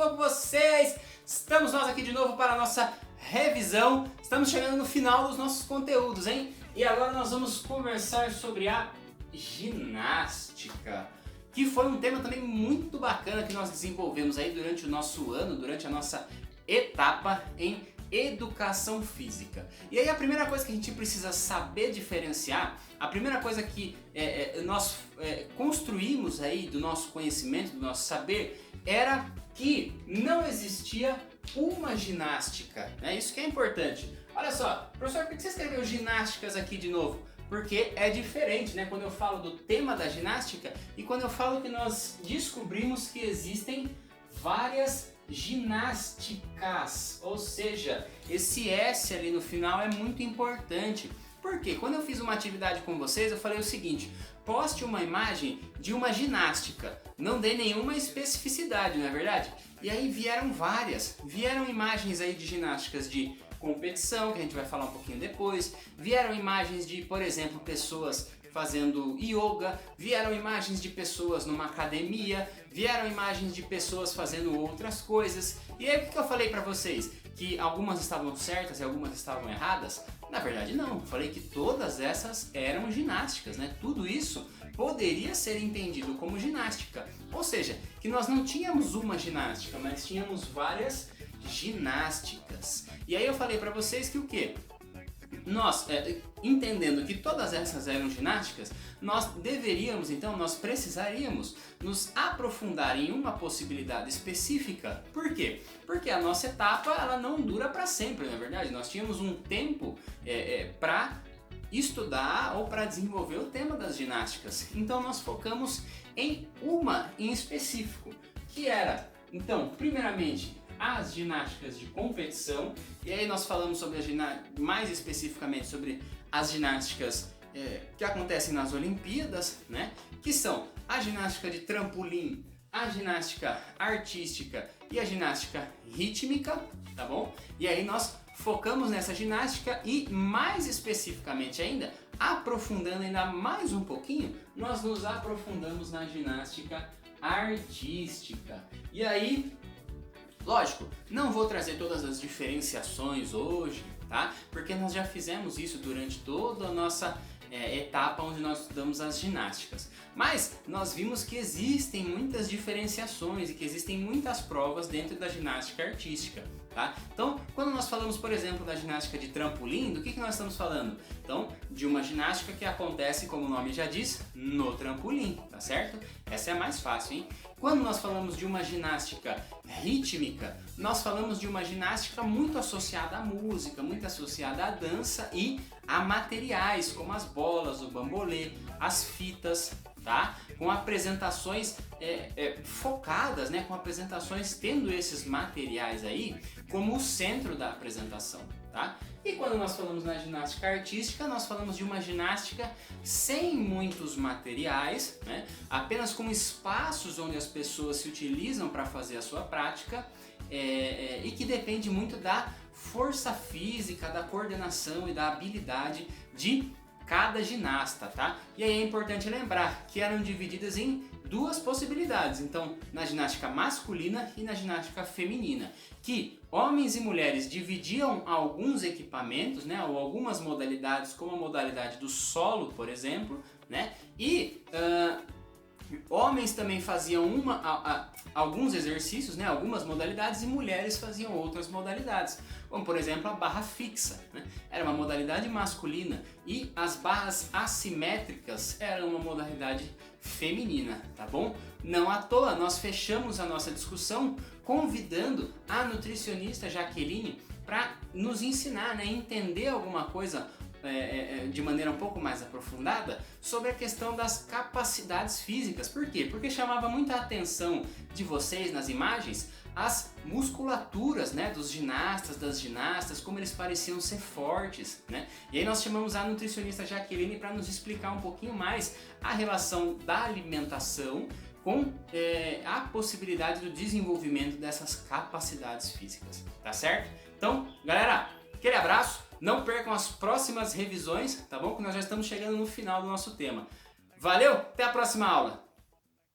boa com vocês? Estamos nós aqui de novo para a nossa revisão. Estamos chegando no final dos nossos conteúdos, hein? E agora nós vamos conversar sobre a ginástica, que foi um tema também muito bacana que nós desenvolvemos aí durante o nosso ano, durante a nossa etapa em educação física. E aí a primeira coisa que a gente precisa saber diferenciar, a primeira coisa que nós construímos aí do nosso conhecimento, do nosso saber, era que não existia uma ginástica. É isso que é importante. Olha só, professor, por que você escreveu ginásticas aqui de novo? Porque é diferente, né? Quando eu falo do tema da ginástica e quando eu falo que nós descobrimos que existem várias ginásticas, ou seja, esse S ali no final é muito importante. Porque quando eu fiz uma atividade com vocês, eu falei o seguinte: poste uma imagem de uma ginástica. Não dei nenhuma especificidade, não é verdade? E aí vieram imagens aí de ginásticas de competição, que a gente vai falar um pouquinho depois, vieram imagens de, por exemplo, pessoas fazendo yoga, vieram imagens de pessoas numa academia, vieram imagens de pessoas fazendo outras coisas. E aí o que eu falei pra vocês? Que algumas estavam certas e algumas estavam erradas? Na verdade não, eu falei que todas essas eram ginásticas, né? Tudo isso poderia ser entendido como ginástica. Ou seja, que nós não tínhamos uma ginástica, mas tínhamos várias ginásticas. E aí eu falei pra vocês que o quê? Nós, entendendo que todas essas eram ginásticas, nós precisaríamos nos aprofundar em uma possibilidade específica. Por quê? Porque a nossa etapa ela não dura para sempre, não é verdade? Nós tínhamos um tempo para estudar ou para desenvolver o tema das ginásticas. Então nós focamos em uma em específico, que era, então, primeiramente, as ginásticas de competição, e aí nós falamos sobre mais especificamente sobre as ginásticas que acontecem nas Olimpíadas, né? Que são a ginástica de trampolim, a ginástica artística e a ginástica rítmica, tá bom? E aí nós focamos nessa ginástica e mais especificamente ainda, aprofundando ainda mais um pouquinho, nós nos aprofundamos na ginástica artística. E aí, lógico, não vou trazer todas as diferenciações hoje, tá? Porque nós já fizemos isso durante toda a nossa etapa onde nós estudamos as ginásticas. Mas nós vimos que existem muitas diferenciações e que existem muitas provas dentro da ginástica artística, tá? Então, quando nós falamos, por exemplo, da ginástica de trampolim, do que nós estamos falando? Então, de uma ginástica que acontece, como o nome já diz, no trampolim, tá certo? Essa é a mais fácil, hein? Quando nós falamos de uma ginástica rítmica, nós falamos de uma ginástica muito associada à música, muito associada à dança e a materiais, como as bolas, o bambolê, as fitas, tá? Com apresentações focadas, né? Com apresentações tendo esses materiais aí como o centro da apresentação, tá? E quando nós falamos na ginástica artística, nós falamos de uma ginástica sem muitos materiais, né? Apenas com espaços onde as pessoas se utilizam para fazer a sua prática e que depende muito da força física, da coordenação e da habilidade de cada ginasta, tá? E aí é importante lembrar que eram divididas em duas possibilidades, então na ginástica masculina e na ginástica feminina, que homens e mulheres dividiam alguns equipamentos, né, ou algumas modalidades, como a modalidade do solo, por exemplo, né, e homens também faziam alguns exercícios, né, algumas modalidades, e mulheres faziam outras modalidades, como por exemplo a barra fixa, né? Era uma modalidade masculina, e as barras assimétricas eram uma modalidade feminina, tá bom? Não à toa nós fechamos a nossa discussão convidando a nutricionista Jaqueline para nos ensinar, né, entender alguma coisa de maneira um pouco mais aprofundada sobre a questão das capacidades físicas. Por quê? Porque chamava muita atenção de vocês nas imagens as musculaturas, né, dos ginastas, das ginastas, como eles pareciam ser fortes, né? E aí nós chamamos a nutricionista Jaqueline para nos explicar um pouquinho mais a relação da alimentação com a possibilidade do desenvolvimento dessas capacidades físicas, tá certo? Então, galera, aquele abraço, não percam as próximas revisões, tá bom? Que nós já estamos chegando no final do nosso tema. Valeu, até a próxima aula!